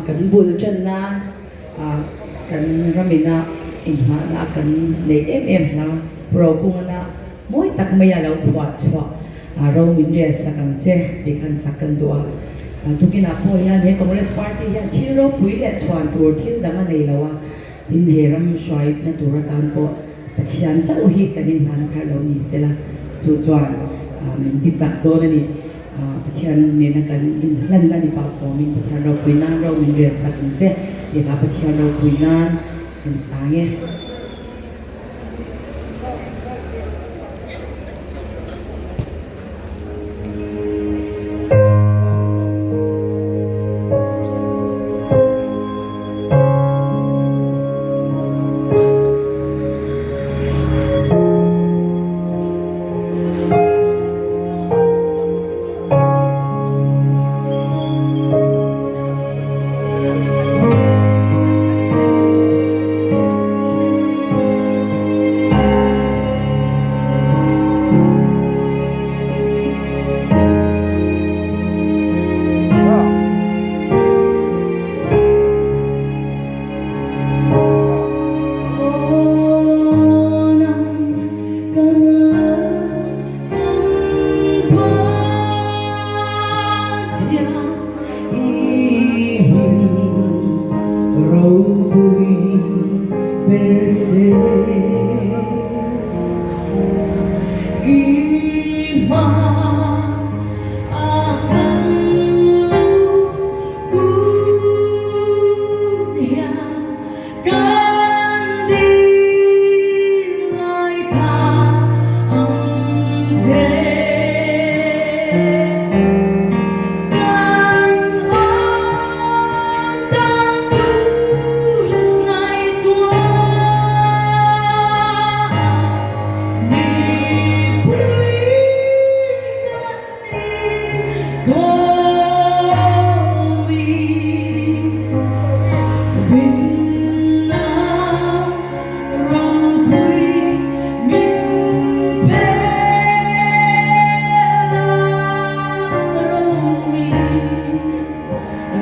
kan bul chân na kan ramina in ha na kan nei em la pro kung na moi tak maya lo khwa chwa ro min re sakang che ti khan sakan do tukina po yan he Congress Party yan thil ro pui le chwan tur thil danga nei lawa tin heram shwai na tur kan po pathian chau hi kanin han khar lo ni sela chu chuan min ti chak do na ni pathian ne na kan in hlan na ni performing pathian ro pui na ro min re sakang che ti ha pathian ro pui na kan sange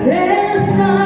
Reza